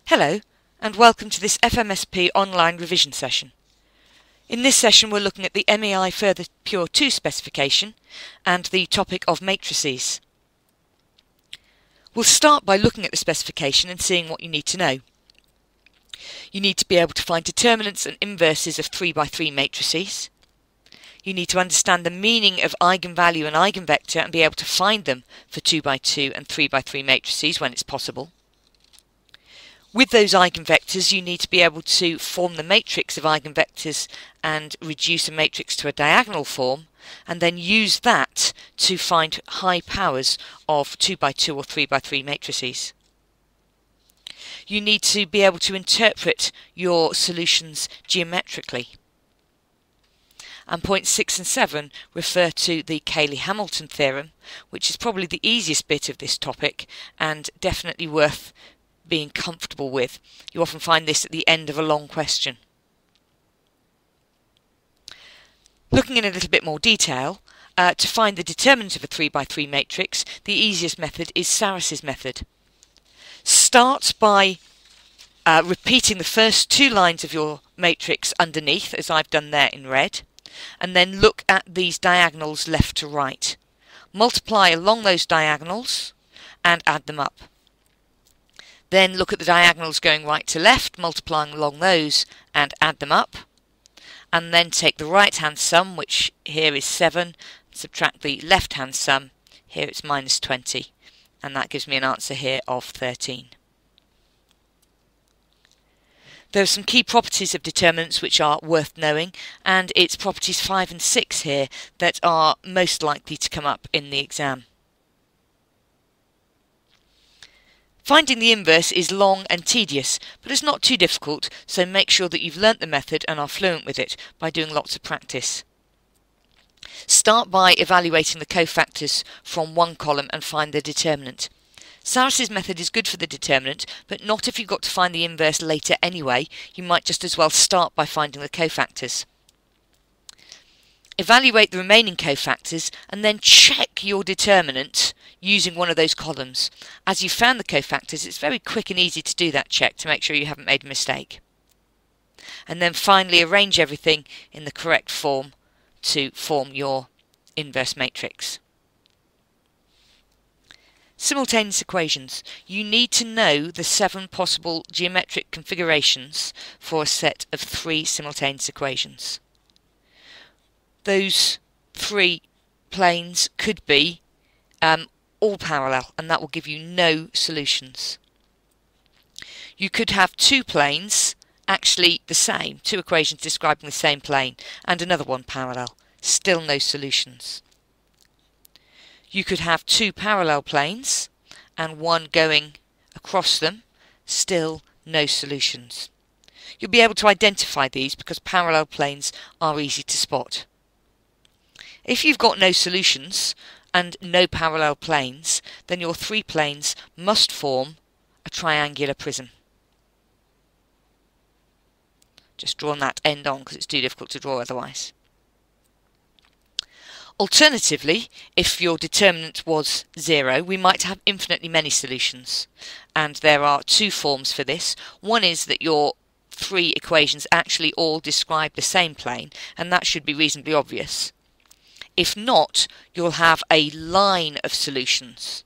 Hello, and welcome to this FMSP online revision session. In this session we're looking at the MEI Further Pure 2 specification and the topic of matrices. We'll start by looking at the specification and seeing what you need to know. You need to be able to find determinants and inverses of 3x3 matrices. You need to understand the meaning of eigenvalue and eigenvector and be able to find them for 2x2 and 3x3 matrices when it's possible. With those eigenvectors, you need to be able to form the matrix of eigenvectors and reduce a matrix to a diagonal form, and then use that to find high powers of 2x2 or 3x3 matrices. You need to be able to interpret your solutions geometrically. And points 6 and 7 refer to the Cayley-Hamilton theorem, which is probably the easiest bit of this topic and definitely worth being comfortable with. You often find this at the end of a long question. Looking in a little bit more detail, to find the determinant of a 3x3 matrix, the easiest method is Matrices method. Start by repeating the first two lines of your matrix underneath, as I've done there in red, and then look at these diagonals left to right. Multiply along those diagonals and add them up. Then look at the diagonals going right to left, multiplying along those and add them up. And then take the right hand sum, which here is 7, subtract the left hand sum, here it's minus 20, and that gives me an answer here of 13. There are some key properties of determinants which are worth knowing, and it's properties 5 and 6 here that are most likely to come up in the exam. Finding the inverse is long and tedious, but it's not too difficult, so make sure that you've learnt the method and are fluent with it by doing lots of practice. Start by evaluating the cofactors from one column and find the determinant. Matrices method is good for the determinant, but not if you've got to find the inverse later anyway. You might just as well start by finding the cofactors. Evaluate the remaining cofactors and then check your determinant using one of those columns. As you've found the cofactors, it's very quick and easy to do that check to make sure you haven't made a mistake. And then finally arrange everything in the correct form to form your inverse matrix. Simultaneous equations. You need to know the 7 possible geometric configurations for a set of 3 simultaneous equations. Those 3 planes could be all parallel, and that will give you no solutions. You could have 2 planes actually the same, 2 equations describing the same plane, and another one parallel, still no solutions. You could have 2 parallel planes and one going across them, still no solutions. You'll be able to identify these because parallel planes are easy to spot. If you've got no solutions and no parallel planes, then your 3 planes must form a triangular prism. Just drawn that end on because it's too difficult to draw otherwise. Alternatively, if your determinant was 0, we might have infinitely many solutions, and there are 2 forms for this. One is that your 3 equations actually all describe the same plane, and that should be reasonably obvious. If not, you'll have a line of solutions.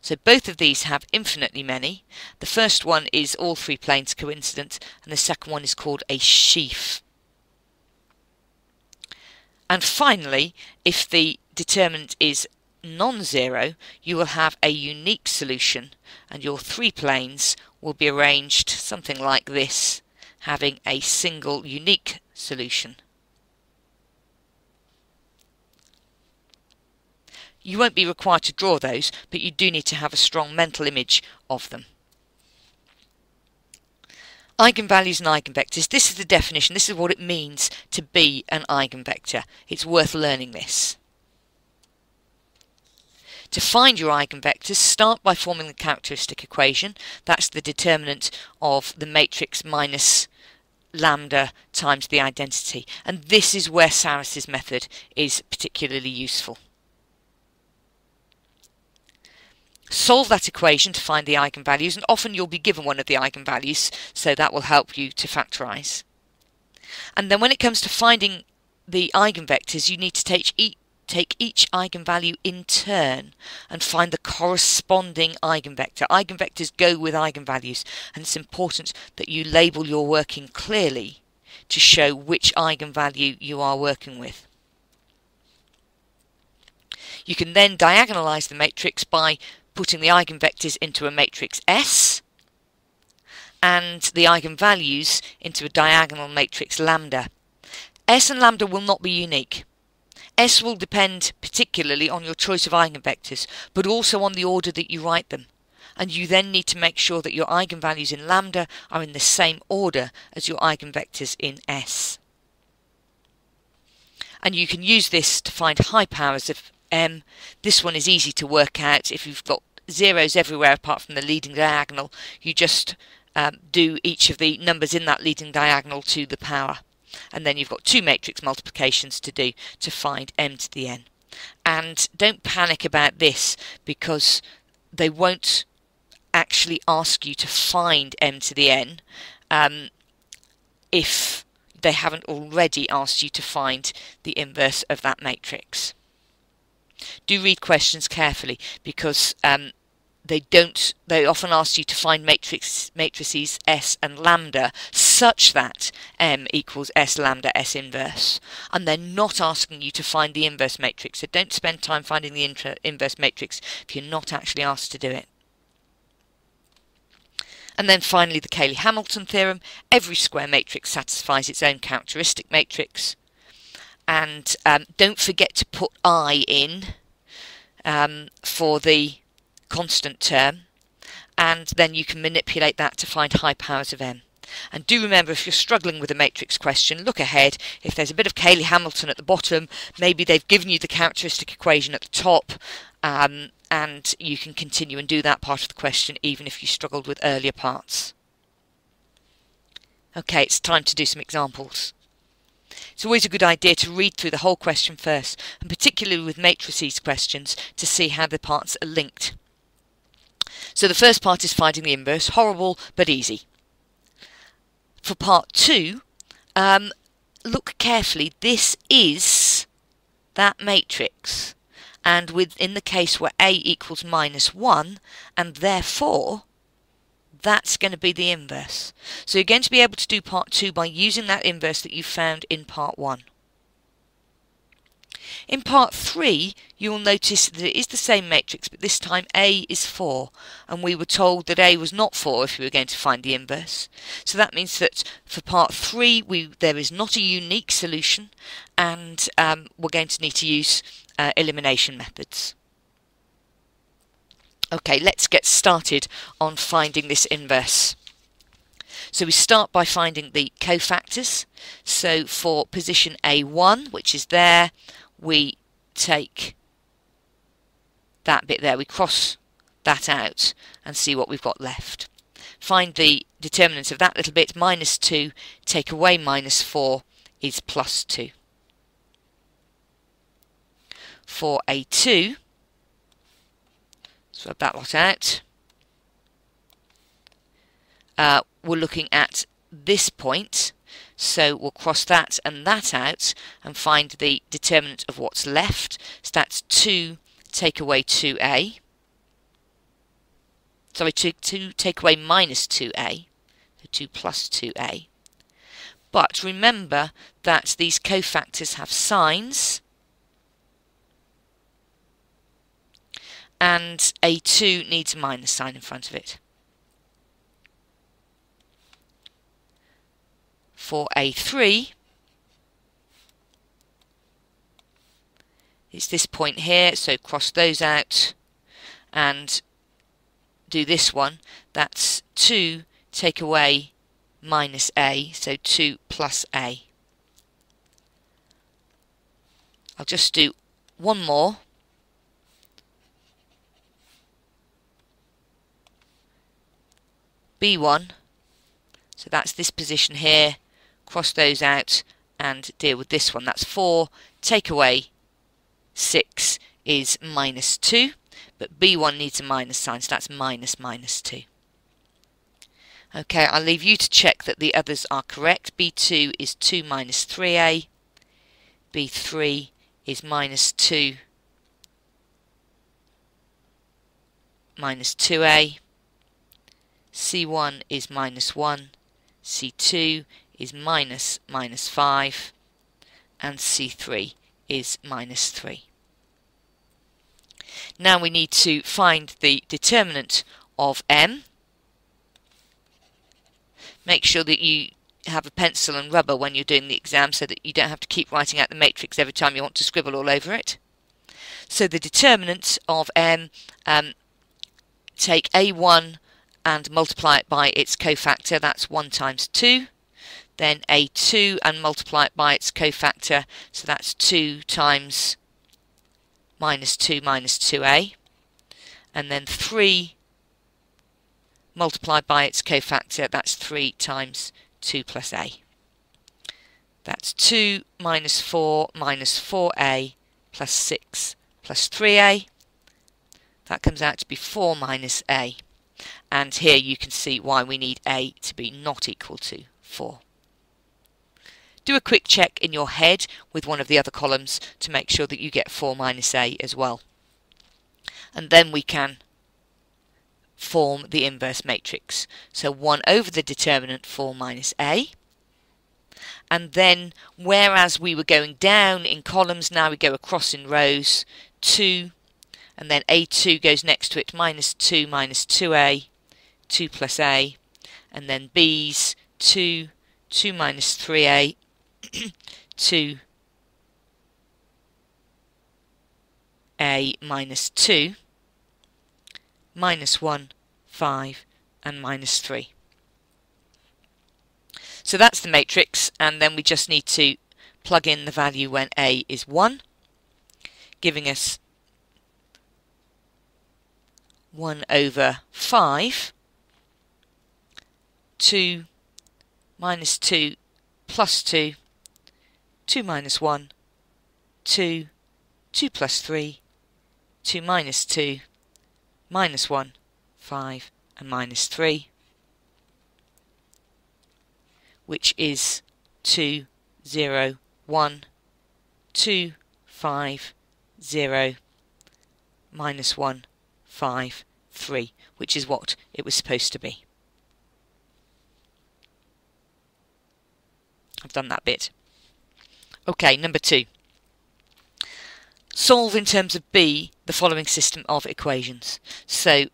So both of these have infinitely many. The first one is all 3 planes coincident, and the second one is called a sheaf. And finally, if the determinant is non-zero, you will have a unique solution, and your 3 planes will be arranged something like this, having a single unique solution. You won't be required to draw those, but you do need to have a strong mental image of them. Eigenvalues and eigenvectors. This is the definition. This is what it means to be an eigenvector. It's worth learning this. To find your eigenvectors, start by forming the characteristic equation. That's the determinant of the matrix minus lambda times the identity. And this is where Matrices method is particularly useful. solve that equation to find the eigenvalues, and often you'll be given one of the eigenvalues, so that will help you to factorise. And then when it comes to finding the eigenvectors, you need to take each eigenvalue in turn and find the corresponding eigenvector. Eigenvectors go with eigenvalues, and it's important that you label your working clearly to show which eigenvalue you are working with. You can then diagonalise the matrix by putting the eigenvectors into a matrix S and the eigenvalues into a diagonal matrix lambda. S and lambda will not be unique. S will depend particularly on your choice of eigenvectors, but also on the order that you write them. And you then need to make sure that your eigenvalues in lambda are in the same order as your eigenvectors in S. And you can use this to find high powers of M. This one is easy to work out. If you've got zeros everywhere apart from the leading diagonal, you just do each of the numbers in that leading diagonal to the power. And then you've got two matrix multiplications to do to find m to the n. And don't panic about this, because they won't actually ask you to find m to the n if they haven't already asked you to find the inverse of that matrix. Do read questions carefully, because they often ask you to find matrices S and lambda such that M equals S lambda S inverse, and they're not asking you to find the inverse matrix. So don't spend time finding the inverse matrix if you're not actually asked to do it. And then finally, the Cayley-Hamilton theorem. Every square matrix satisfies its own characteristic matrix. And don't forget to put I in for the constant term, and then you can manipulate that to find high powers of m. And do remember, if you're struggling with a matrix question, look ahead. If there's a bit of Cayley-Hamilton at the bottom, maybe they've given you the characteristic equation at the top, and you can continue and do that part of the question even if you struggled with earlier parts. Okay, it's time to do some examples. It's always a good idea to read through the whole question first, and particularly with matrices questions, to see how the parts are linked. So the first part is finding the inverse. Horrible but easy. For part 2, look carefully. This is that matrix, and in the case where A equals -1, and therefore that's going to be the inverse. So you're going to be able to do part 2 by using that inverse that you found in part 1. In part 3, you will notice that it is the same matrix, but this time A is 4, and we were told that A was not 4 if we were going to find the inverse. So that means that for part 3, there is not a unique solution, and we're going to need to use elimination methods. Okay, let's get started on finding this inverse. So we start by finding the cofactors. So for position A1, which is there, we take that bit there, we cross that out and see what we've got left. Find the determinant of that little bit. -2, take away -4 is +2. For A2, swap that lot out. We're looking at this point, so we'll cross that and that out and find the determinant of what's left. So that's 2 take away 2a. Sorry, 2 take away -2a, so 2 plus 2a. But remember that these cofactors have signs, and A2 needs a minus sign in front of it. For A3, it's this point here, so cross those out and do this one. That's 2 take away -a, so 2 plus a. I'll just do one more. B1, so that's this position here, cross those out and deal with this one. That's 4 take away 6 is -2. but B1 needs a minus sign, so that's minus minus 2. Okay, I'll leave you to check that the others are correct. B2 is 2 minus 3a, B3 is minus 2 minus 2a, C1 is minus 1, C2 is minus minus 5, and C3 is minus 3. Now we need to find the determinant of M. Make sure that you have a pencil and rubber when you're doing the exam so that you don't have to keep writing out the matrix every time you want to scribble all over it. So the determinant of M, take A1 and multiply it by its cofactor, that's 1 times 2. Then A2 and multiply it by its cofactor, so that's 2 times minus 2 minus 2a. And then 3 multiplied by its cofactor, that's 3 times 2 plus a. That's 2 minus 4 minus 4a plus 6 plus 3a. That comes out to be 4 minus a. And here you can see why we need a to be not equal to 4. Do a quick check in your head with one of the other columns to make sure that you get 4 minus a as well. And then we can form the inverse matrix. So 1 over the determinant 4 minus a. And then, whereas we were going down in columns, now we go across in rows, 2, and then A2 goes next to it, minus 2 minus 2a, 2 plus a, and then B's 2, 2 minus 3a, 2a minus 2, minus 1, 5, and minus 3. So that's the matrix, and then we just need to plug in the value when a is 1, giving us 1 over 5, 2 minus 2 plus 2, 2 minus 1, 2, 2 plus 3, 2 minus 2, minus 1, 5, and minus 3, which is 2, 0, 1, 2, 5, 0, minus 1, 5, 3, which is what it was supposed to be. I've done that bit. Okay, number 2. Solve in terms of B the following system of equations. So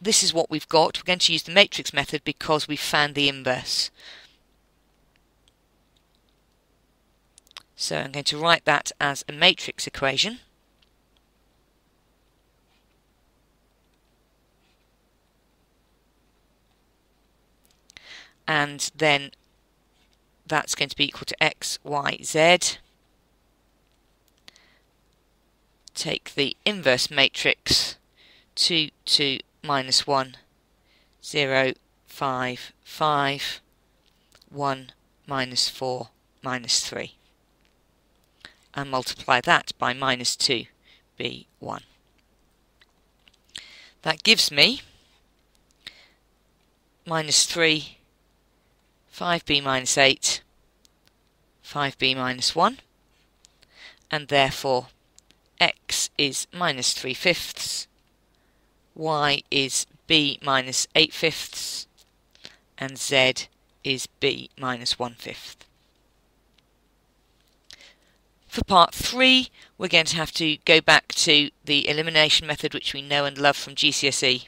this is what we've got. We're going to use the matrix method because we've found the inverse. So I'm going to write that as a matrix equation. And then that's going to be equal to x, y, z. Take the inverse matrix, 2, 2, minus 1, 0, 5, 5, 1, minus 4, minus 3. And multiply that by minus 2, b1. That gives me minus 3, 5b minus 8, 5b minus 1, and therefore x is minus 3/5, y is b minus 8/5, and z is b minus 1/5. For part 3, we're going to have to go back to the elimination method, which we know and love from GCSE,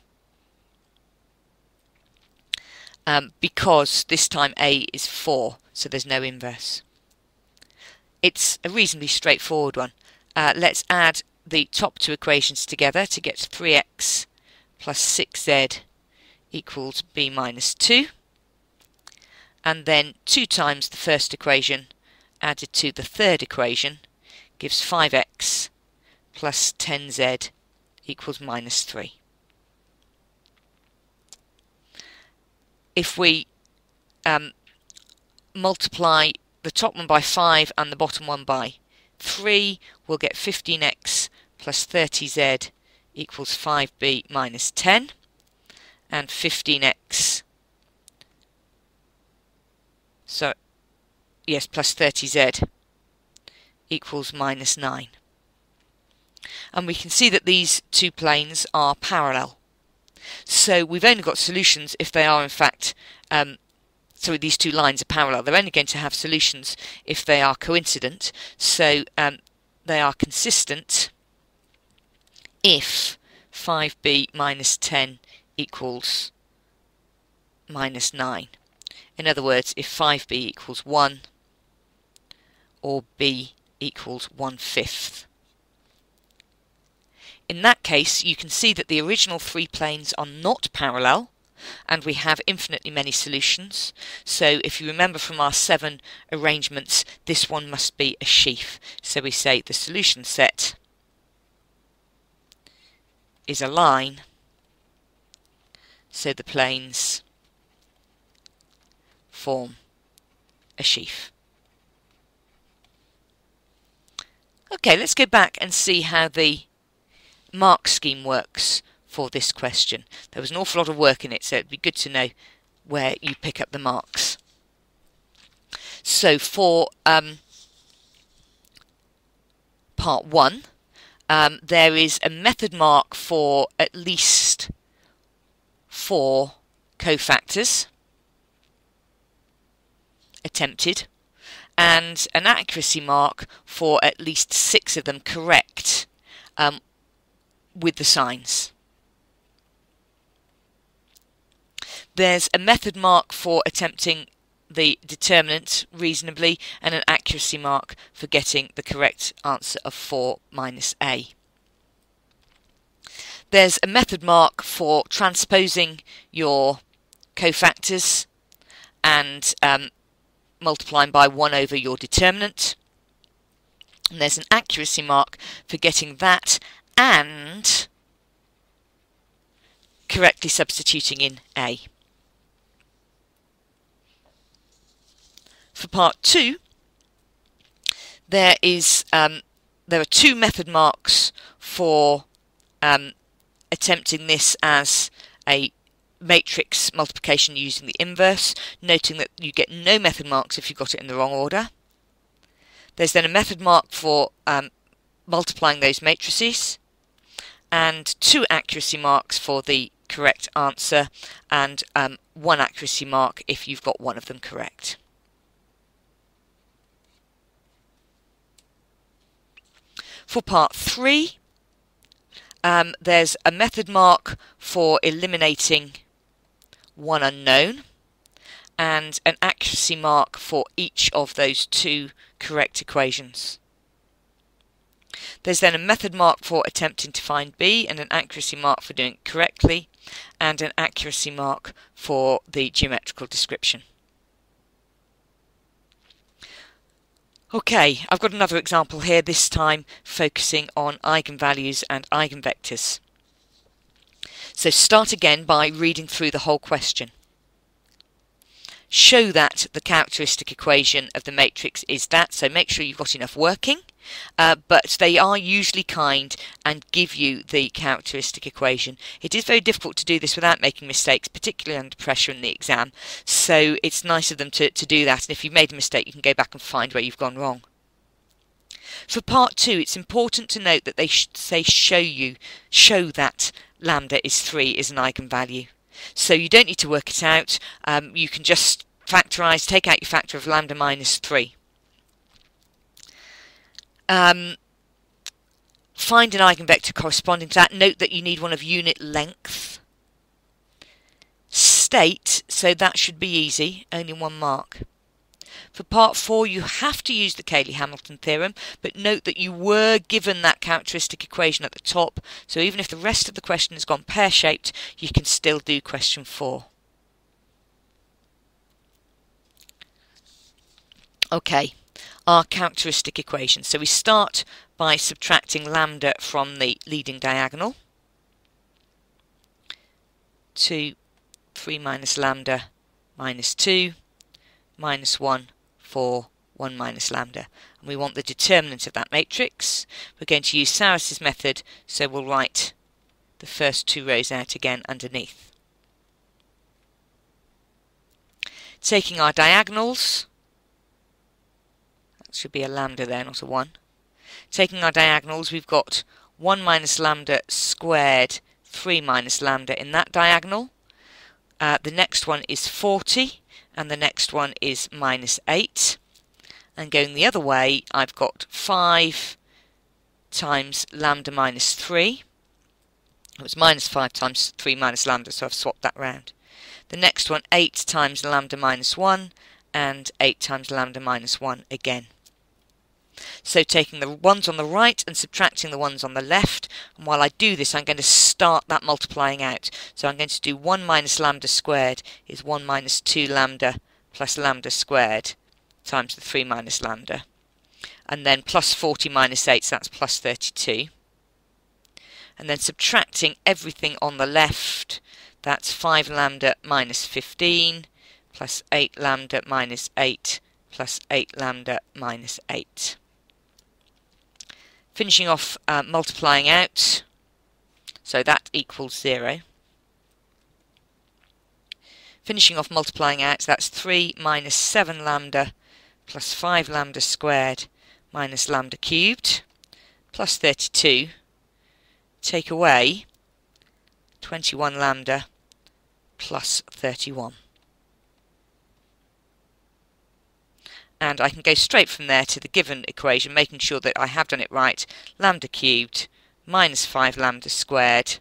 because this time a is 4, so there's no inverse. It's a reasonably straightforward one. Let's add the top two equations together to get 3x plus 6z equals b minus 2, and then 2 times the first equation added to the third equation gives 5x plus 10z equals minus 3. If we multiply the top one by 5 and the bottom one by 3, we'll get 15x plus 30z equals 5b minus 10, and 15x, so yes, plus 30z equals minus 9. And we can see that these two planes are parallel. So we've only got solutions if they are in fact, so these two lines are parallel. They're only going to have solutions if they are coincident. So they are consistent if 5b minus 10 equals minus 9. In other words, if 5b equals 1 or b equals 1/5. In that case, you can see that the original three planes are not parallel, and we have infinitely many solutions. So if you remember from our 7 arrangements, this one must be a sheaf. So we say the solution set is a line, so the planes form a sheaf. Okay, let's go back and see how the mark scheme works for this question. There was an awful lot of work in it, so it'd be good to know where you pick up the marks. So for part 1, there is a method mark for at least 4 cofactors attempted, and an accuracy mark for at least 6 of them correct with the signs. There's a method mark for attempting the determinant reasonably, and an accuracy mark for getting the correct answer of 4 minus a. There's a method mark for transposing your cofactors and multiplying by 1 over your determinant. And there's an accuracy mark for getting that and correctly substituting in a. For part 2, there are 2 method marks for attempting this as a matrix multiplication using the inverse, noting that you get no method marks if you got it in the wrong order. There's then a method mark for multiplying those matrices, and 2 accuracy marks for the correct answer, and 1 accuracy mark if you've got one of them correct. For part 3, there's a method mark for eliminating one unknown, and an accuracy mark for each of those 2 correct equations. There's then a method mark for attempting to find b, and an accuracy mark for doing it correctly, and an accuracy mark for the geometrical description. Okay, I've got another example here, this time focusing on eigenvalues and eigenvectors. So start again by reading through the whole question. Show that the characteristic equation of the matrix is that, so make sure you've got enough working, but they are usually kind and give you the characteristic equation. It is very difficult to do this without making mistakes, particularly under pressure in the exam, so it's nice of them to do that, and if you've made a mistake you can go back and find where you've gone wrong. For part 2, it's important to note that they say show that lambda is 3 is an eigenvalue. So you don't need to work it out, you can just factorise, take out your factor of lambda minus 3. Find an eigenvector corresponding to that. Note that you need one of unit length. State, so that should be easy, only 1 mark. For part 4, you have to use the Cayley-Hamilton theorem, but note that you were given that characteristic equation at the top, so even if the rest of the question has gone pear-shaped, you can still do question 4. Okay, our characteristic equation. So we start by subtracting lambda from the leading diagonal. 2, 3 minus lambda minus 2, minus 1, 4, 1 minus lambda. And we want the determinant of that matrix. We're going to use Saris's method, so we'll write the first 2 rows out again underneath. Taking our diagonals, that should be a lambda there, not a 1. Taking our diagonals, we've got 1 minus lambda squared, 3 minus lambda in that diagonal. The next one is 40, and the next one is minus 8. And going the other way, I've got 5 times lambda minus 3. It was minus 5 times 3 minus lambda, so I've swapped that round. The next one, 8 times lambda minus 1, and 8 times lambda minus 1 again. So taking the ones on the right and subtracting the ones on the left, and while I do this I'm going to start that multiplying out. So I'm going to do 1 minus lambda squared is 1 minus 2 lambda plus lambda squared times the 3 minus lambda, and then plus 40 minus 8, so that's plus 32. And then subtracting everything on the left, that's 5 lambda minus 15 plus 8 lambda minus 8 plus 8 lambda minus 8. Finishing off multiplying out, so that equals 0. Finishing off multiplying out, that's 3 minus 7 lambda plus 5 lambda squared minus lambda cubed plus 32. Take away 21 lambda plus 31. And I can go straight from there to the given equation, making sure that I have done it right. Lambda cubed minus 5 lambda squared.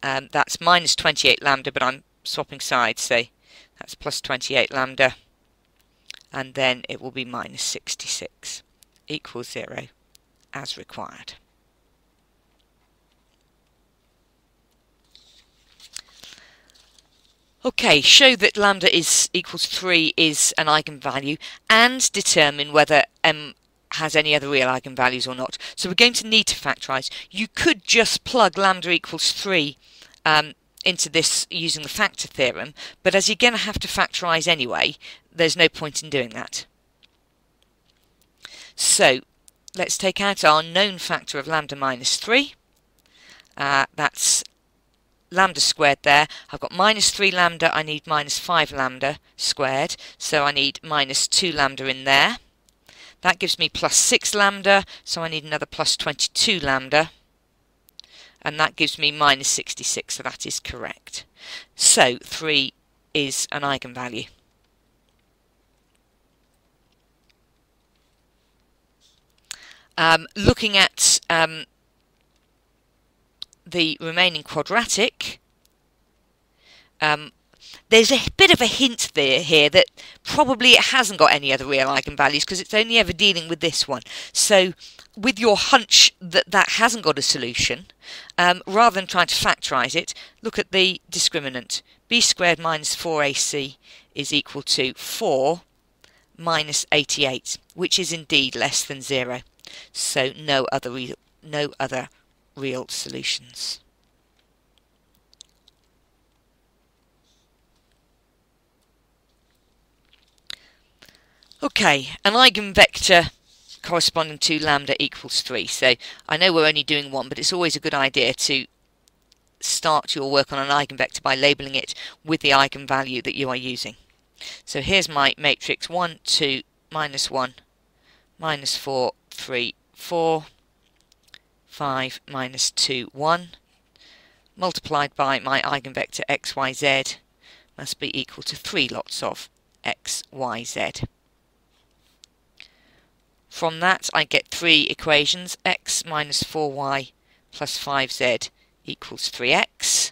That's minus 28 lambda, but I'm swapping sides, so that's plus 28 lambda. And then it will be minus 66 equals 0 as required. Okay, show that lambda is equals 3 is an eigenvalue and determine whether m has any other real eigenvalues or not. So we're going to need to factorise. You could just plug lambda equals 3 into this using the factor theorem, but as you're going to have to factorise anyway, there's no point in doing that. So let's take out our known factor of lambda minus 3. That's lambda squared there. I've got minus 3 lambda, I need minus 5 lambda squared, so I need minus 2 lambda in there. That gives me plus 6 lambda, so I need another plus 22 lambda, and that gives me minus 66, so that is correct. So 3 is an eigenvalue. Looking at the remaining quadratic, there's a bit of a hint there here that probably it hasn't got any other real eigenvalues because it's only ever dealing with this one. So with your hunch that that hasn't got a solution, rather than trying to factorise it, look at the discriminant. B squared minus 4ac is equal to 4 minus 88, which is indeed less than 0. So no other real solutions. Okay, an eigenvector corresponding to lambda equals 3. So I know we're only doing one, but it's always a good idea to start your work on an eigenvector by labelling it with the eigenvalue that you are using. So here's my matrix 1, 2, minus 1, minus 4, 3, 4, 5, minus 2, 1, multiplied by my eigenvector x, y, z must be equal to 3 lots of x, y, z. From that I get 3 equations. X minus 4y plus 5z equals 3x.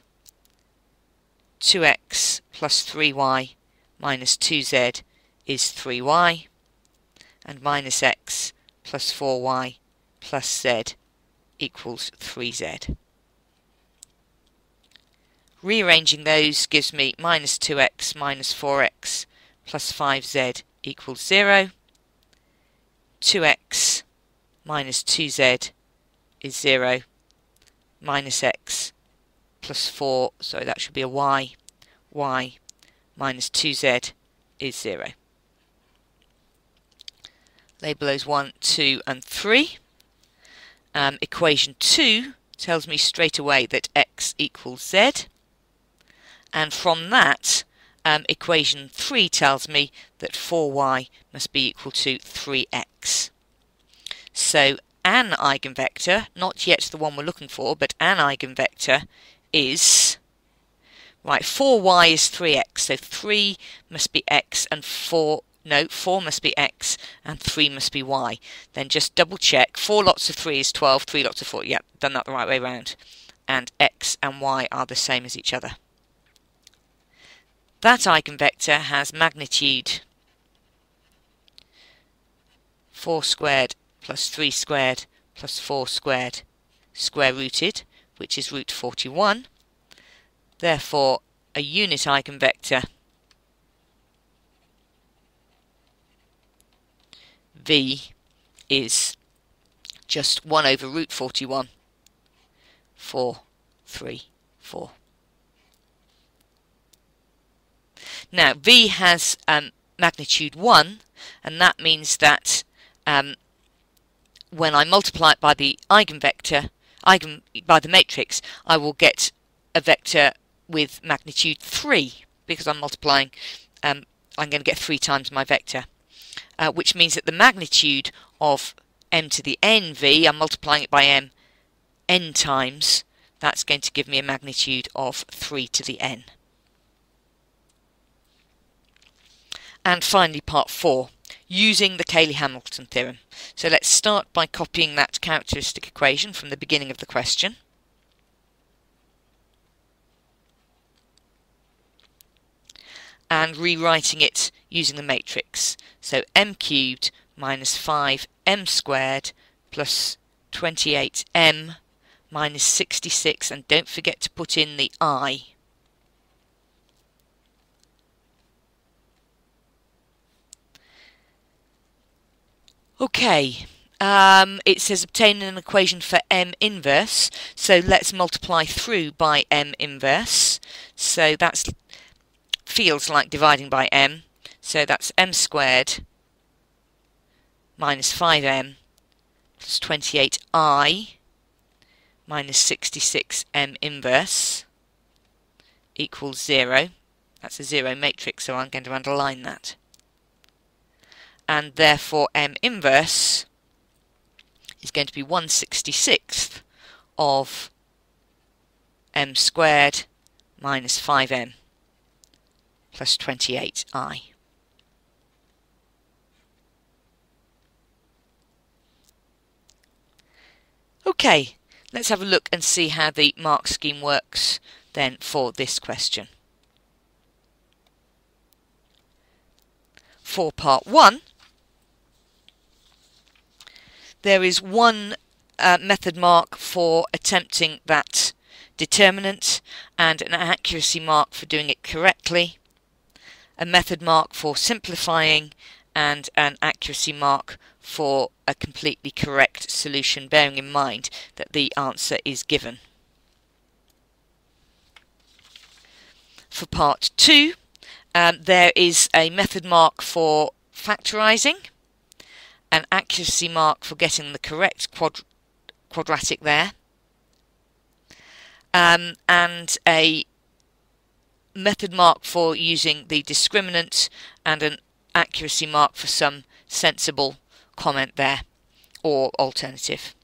2x plus 3y minus 2z is 3y. And minus x plus 4y plus z equals 3z. Rearranging those gives me minus 2x minus 4x plus 5z equals 0. 2x minus 2z is 0. Minus x plus 4, so that should be a y. Y minus 2z is 0. Label those 1, 2 and 3. Equation 2 tells me straight away that x equals z, and from that equation 3 tells me that 4y must be equal to 3x. So an eigenvector, not yet the one we're looking for, but an eigenvector is, right, 4y is 3x, so 3 must be x and 4 must be x and 3 must be y. Then just double check, 4 lots of 3 is 12, 3 lots of 4, yep, done that the right way round. And x and y are the same as each other. That eigenvector has magnitude 4 squared plus 3 squared plus 4 squared square rooted, which is root 41. Therefore, a unit eigenvector v is just 1 over root 41, 4, 3, 4. Now, v has magnitude 1, and that means that when I multiply it by the eigenvector, by the matrix, I will get a vector with magnitude 3, because I'm multiplying, I'm going to get 3 times my vector, which means that the magnitude of m to the n v, I'm multiplying it by m n times, that's going to give me a magnitude of 3 to the n. And finally, part 4, using the Cayley-Hamilton theorem. So let's start by copying that characteristic equation from the beginning of the question. And rewriting it using the matrix. So m cubed minus 5m squared plus 28m minus 66, and don't forget to put in the I. Okay, it says obtain an equation for m inverse, so let's multiply through by m inverse. So that feels like dividing by m, so that's m squared minus 5m plus 28i minus 66m inverse equals 0. That's a 0 matrix, so I'm going to underline that. And therefore m inverse is going to be 1/66th of m squared minus 5m plus 28i. Okay, let's have a look and see how the mark scheme works then for this question. For part 1, there is one method mark for attempting that determinant and an accuracy mark for doing it correctly, a method mark for simplifying, and an accuracy mark for a completely correct solution, bearing in mind that the answer is given. For part 2, there is a method mark for factorising, an accuracy mark for getting the correct quadratic there, and a method mark for using the discriminant, and an accuracy mark for some sensible comment there, or alternative.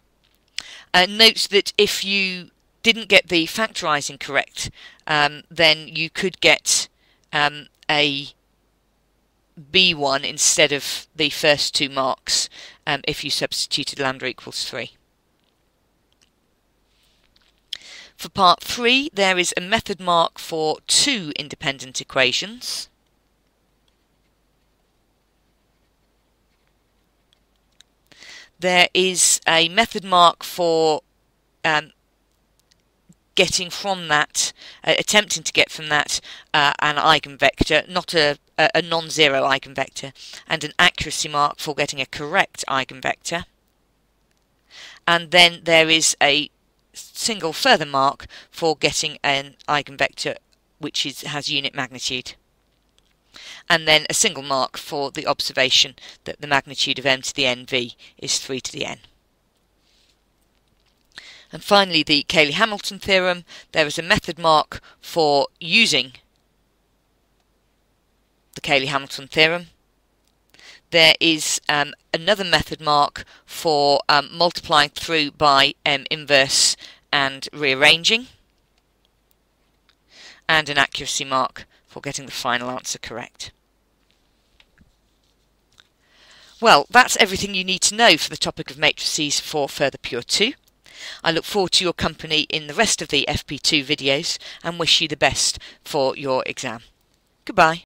Note that if you didn't get the factorising correct, then you could get a B1 instead of the first 2 marks if you substituted lambda equals 3. For part 3, there is a method mark for 2 independent equations. There is a method mark for getting from that, attempting to get from that an eigenvector, not a non-zero eigenvector, and an accuracy mark for getting a correct eigenvector. And then there is a single further mark for getting an eigenvector which has unit magnitude. And then a single mark for the observation that the magnitude of m to the nv is 3 to the n. And finally, the Cayley-Hamilton theorem. There is a method mark for using the Cayley-Hamilton theorem. There is another method mark for multiplying through by inverse and rearranging, and an accuracy mark for getting the final answer correct. Well, that's everything you need to know for the topic of matrices for Further Pure 2. I look forward to your company in the rest of the FP2 videos and wish you the best for your exam. Goodbye.